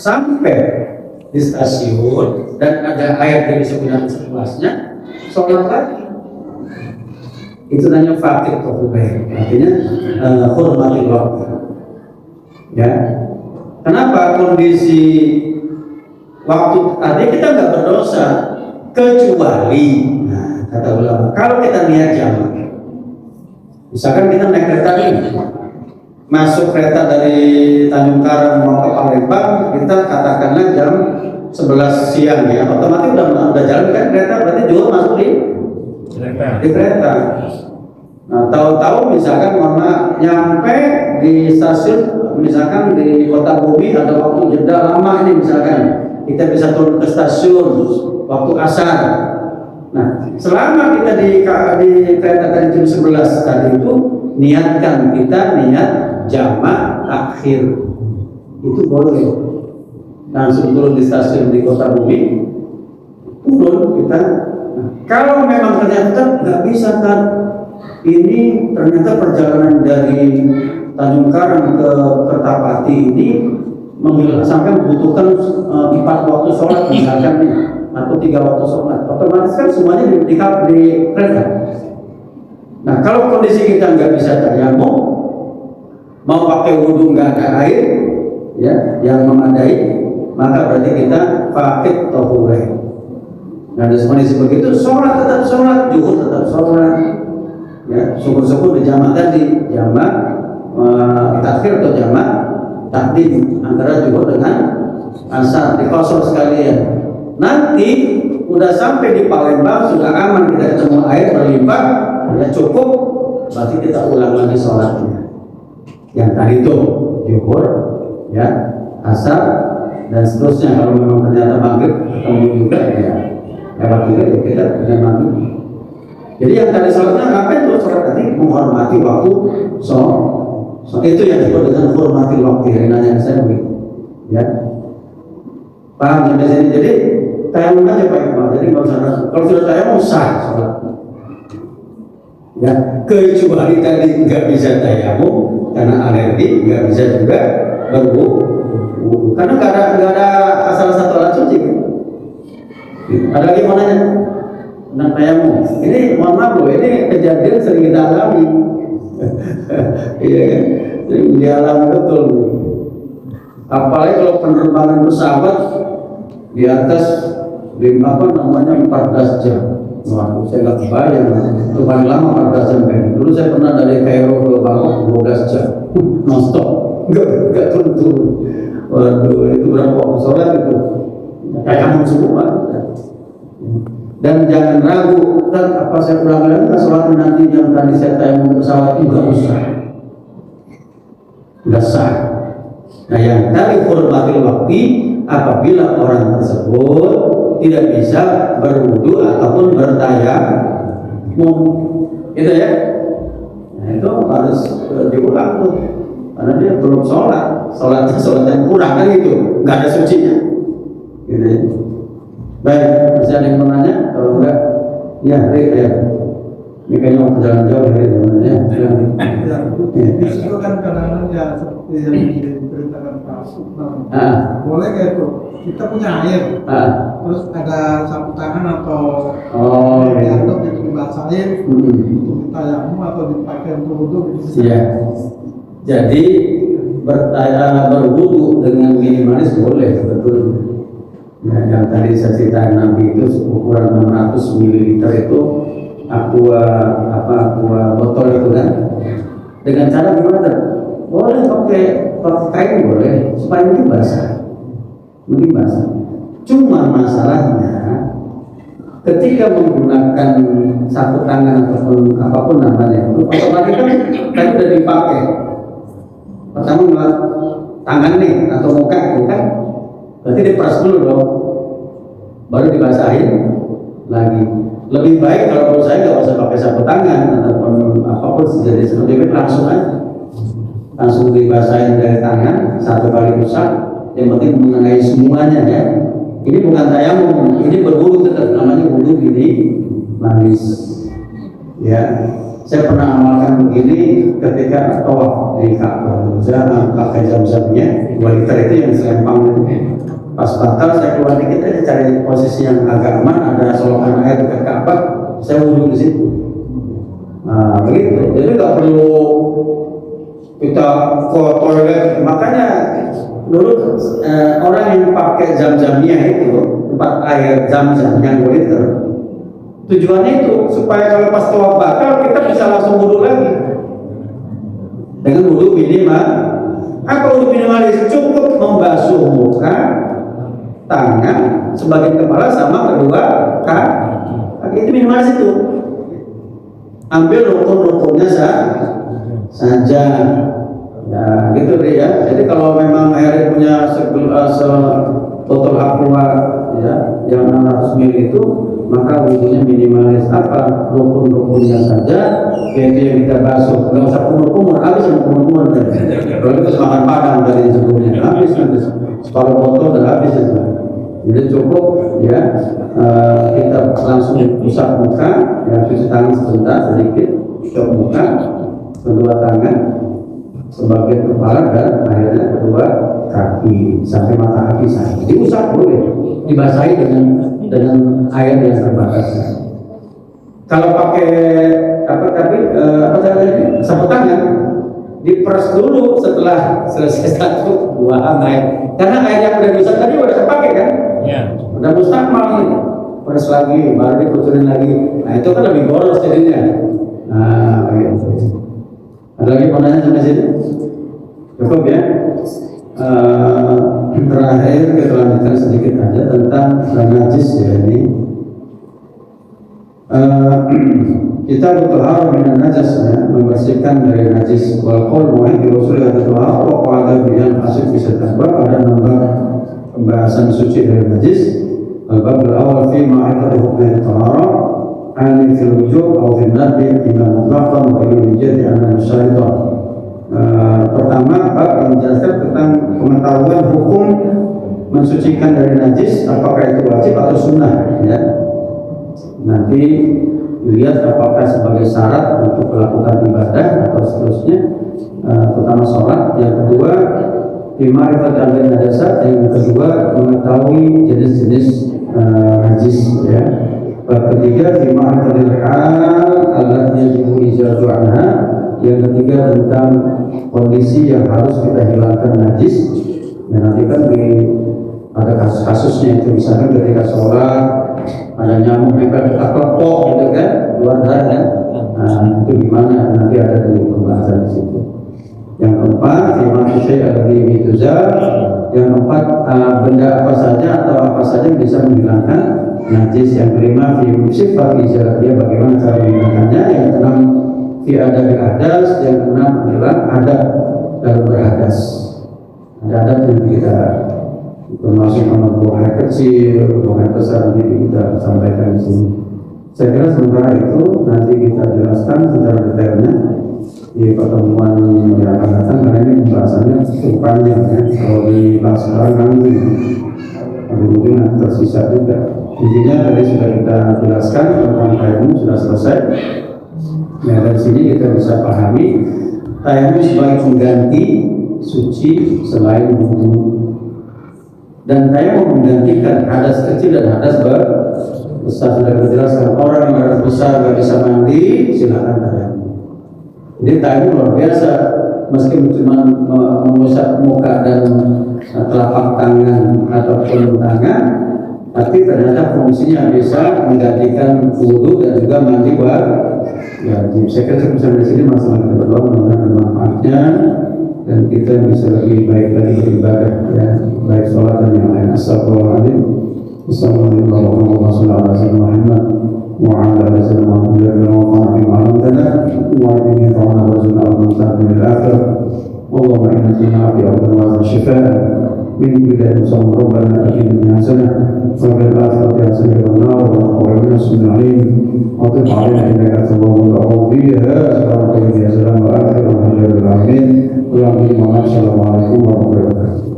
sampai di stasiun dan ada air dari sebelah sebelahnya, sholat lagi. Itu namanya fakir tohubair, artinya hormati waktu. Ya, kenapa kondisi waktu tadi kita nggak berdosa kecuali, nah, kata ulama, kalau kita niat jamak, misalkan kita naik kereta ini, masuk kereta dari Tanjung Karang mau ke Palembang, kita katakanlah jam 11 siang ya, otomatis udah jalan kan kereta, berarti juga masuk di kereta. Nah, tahu-tahu misalkan mama nyampe di stasiun, misalkan di Kota Bumi ada waktu jeda lama ini, misalkan kita bisa turun ke stasiun waktu asar. Nah, selama kita di kereta tadi jam 11 tadi itu, niatkan kita niat jamak akhir, itu boleh. Langsung turun di stasiun di Kota Bumi, turun kita. Nah, kalau memang ternyata nggak bisa kan, ini ternyata perjalanan dari Tanjung Karang ke Kertapati ini sampai membutuhkan 4 waktu sholat misalkan nih, atau 3 waktu sholat, otomatis kan semuanya di kereta. Nah, kalau kondisi kita nggak bisa tayamum, mau pakai wudhu nggak ada air, ya, yang memadai, maka berarti kita fakir tohubair. Nah, di kondisi begitu, sholat tetap sholat, zuhur tetap sholat. Ya, syukur-syukur di jamak tadi, jamak takhir atau jamak takdim antara zuhur dengan asar, dikosor sekalian. Nanti udah sampai di Palembang, sudah aman, kita ketemu air berlimpah, ya cukup, berarti kita ulang lagi sholatnya. Yang tadi itu zuhur, ya, asar, dan seterusnya. Kalau memang ternyata maghrib ketemu juga, ya lewat juga, ya kita dengan maghrib. Jadi yang tadi sholatnya apa itu? Sholat tadi menghormati waktu sholat. Itu yang disebut dengan hormati waktu. Yang nanya saya begitu, ya. Paham sampai sini? Jadi tayamum aja Pak Iqbal. Jadi kalau sudah tayamum sah sholat. Ya, kecuali tadi nggak bisa tayamum karena alergi, nggak bisa juga berwudu. Karena nggak ada salah satu alat suci. Ada lagi mau nanya? Tentang tayamum. Ini mohon maaf loh, ini kejadian sering kita alami. Iya kan? Sering dialami betul. Apalagi kalau penerbangan pesawat di atas 14 jam. Waduh, saya nggak kebayang. Itu paling lama 14 jam kan. Dulu saya pernah dari Kairo ke Bangkok 12 jam. Non-stop. Nggak turun-turun. Waduh, itu berapa waktu sholat itu? Tayamum semua. Dan jangan ragu, kan apa saya ulang lagi, sholat nanti yang tadi saya tayamum pesawat itu nggak usah, nggak sah. Nah, yang tadi hormatil waktu, apabila orang tersebut tidak bisa berwudu ataupun bertayamum, itu ya. Nah, itu harus diulang tuh, karena dia belum sholat yang kurang kan itu, nggak ada sucinya, gitu ya. Baik, masih ada yang mau nanya? Kalau enggak, ya, ya. Ini kayaknya mau jalan jauh ya, ya. Itu kan kadang-kadang ya seperti yang diberitakan Pak Sukma. Boleh nggak itu? Kita punya air, terus ada sapu tangan atau atau itu dibasahin untuk ditayamum atau dipakai untuk wudhu gitu. Iya. Jadi berwudhu dengan minimalis boleh, betul. Ya, yang tadi saya ceritakan Nabi itu ukuran 600 ml itu aqua botol itu kan. Dengan cara gimana? Boleh pakai kain boleh supaya ini basah. Mungkin basah. Cuma masalahnya ketika menggunakan sapu tangan ataupun apapun namanya itu otomatis kan tadi sudah dipakai. Pertama tangan nih atau muka gitu kan. Berarti diperas dulu dong, baru dibasahin lagi. Lebih baik kalau menurut saya nggak usah pakai sapu tangan ataupun apapun jadi seperti itu, langsung dibasahin dari tangan 1 kali rusak. Yang penting mengenai semuanya ya. Ini bukan tayamum, ini berwudu tetap namanya wudu gini manis. Ya, saya pernah amalkan begini ketika tawaf di Ka'bah. Saya pakai jam-jamnya 2 liter itu yang selempang itu. pas batal saya keluar dikit aja cari posisi yang agak aman, ada solokan air dekat Ka'bah, saya wudhu di situ. Nah begitu, jadi nggak perlu kita ke toilet. Makanya dulu orang yang pakai zam-zamnya itu, tempat air zam-zam yang 2 liter, tujuannya itu supaya kalau pas tawaf batal kita bisa langsung wudhu lagi dengan wudhu minimal. Apa wudhu minimalis? Cukup membasuh muka, tangan, sebagian kepala sama kedua kaki. Itu minimalis itu. Ambil rukun-rukunnya saja. Ya, gitu deh ya. Jadi kalau memang air punya botol aqua ya, yang 600 ml itu, maka wudhunya minimalis. Apa? Rukun-rukunnya saja, yaitu yang kita basuh. Nggak usah kumur-kumur, habis yang kumur-kumur. Kalau itu makan padang dari sebelumnya, habis nanti. Separuh botol udah habis itu. Jadi cukup ya, kita langsung usap muka, ya, cuci tangan sebentar sedikit, usap muka, kedua tangan, sebagian kepala, dan akhirnya kedua kaki sampai mata kaki saya. Diusap boleh, dibasahi dengan air yang terbatas. Kalau pakai apa tadi sapu tangan, diperes dulu setelah selesai 1-2 air, karena air yang udah diusap tadi udah terpakai kan, udah mustakmal ini, peres lagi, baru dikucurin lagi. Nah itu kan lebih boros jadinya. Nah gitu. Ada lagi mau nanya sampai sini? Cukup ya. Terakhir kita lanjutkan sedikit aja tentang najis ya ini. Kita bertohar dengan najis ya, membersihkan dari najis. Wal qaul mu'in bi usul at-tahar wa qala bi'an asif bisa tambah ada nambah pembahasan suci dari najis. Al-bab al-awwal fi ma'rifati hukm at-tahara an fil wujub aw fil nadbi imam mutlaqan wa ilmu jadi anna syaitan. Pertama bab yang menjelaskan tentang pengetahuan hukum mensucikan dari najis, apakah itu wajib atau sunnah ya. Nanti lihat apakah sebagai syarat untuk melakukan ibadah atau seterusnya, terutama sholat. Yang kedua ma'rifat ambil najasat. Yang kedua mengetahui jenis-jenis najis ya. Bab ketiga ma'rifatil hal allati yajibu izalatu anha. Yang ketiga tentang kondisi yang harus kita hilangkan najis. Ya, nanti kan ada kasus-kasusnya itu, misalkan ketika sholat ada nyamuk nempel dekat klepok gitu kan, luar darah kan. Nah itu gimana? Nanti ada di pembahasan di situ. Yang keempat, firman syai' alladhi mituzal. Yang keempat, benda apa saja atau apa saja yang bisa menghilangkan najis. Yang kelima, fi sifat ijaratnya, bagaimana cara menghilangkannya. Yang keenam, fi adabil hadas. Yang keenam adalah adab dalam berhadas. Ada adab yang kita termasuk buang air kecil, buang air besar, nanti kita sampaikan di sini. Saya kira sementara itu nanti kita jelaskan secara detailnya di pertemuan yang akan datang, karena ini pembahasannya cukup panjang ya. Kalau dibahas sekarang kan mungkin tersisa juga. Intinya tadi sudah kita jelaskan tentang tayamum, sudah selesai. Nah dari sini kita bisa pahami tayamum sebagai pengganti suci selain wudu. Dan tayamum menggantikan hadas kecil dan hadas besar. Sudah dijelaskan, orang yang hadas besar nggak bisa mandi, silakan tayamum. Jadi tayamum luar biasa, meski cuma mengusap muka dan telapak tangan ataupun tangan, tapi ternyata fungsinya bisa menggantikan wudu dan juga mandi wajib. Saya kira sampai di sini masalah kita berdoa, mudah-mudahan bermanfaatnya dan kita bisa lebih baik lagi beribadah ya, baik sholat dan yang lain. Astagfirullahaladzim. Assalamualaikum warahmatullahi wabarakatuh. وعلى آله وصحبه وسلم علمتنا وعلمنا طعنا ورزقنا ومنتهى من الآخر. اللهم إنا نسألك في أرض الشفاء من كل مصاب. ربنا آتنا من حسنة وفي الآخرة حسنة والنار وقنا عذاب النار. وطب علينا إنك أنت التواب فيها. سبحانك يا سلام وآخر الحمد لله رب العالمين. والسلام عليكم ورحمة الله وبركاته.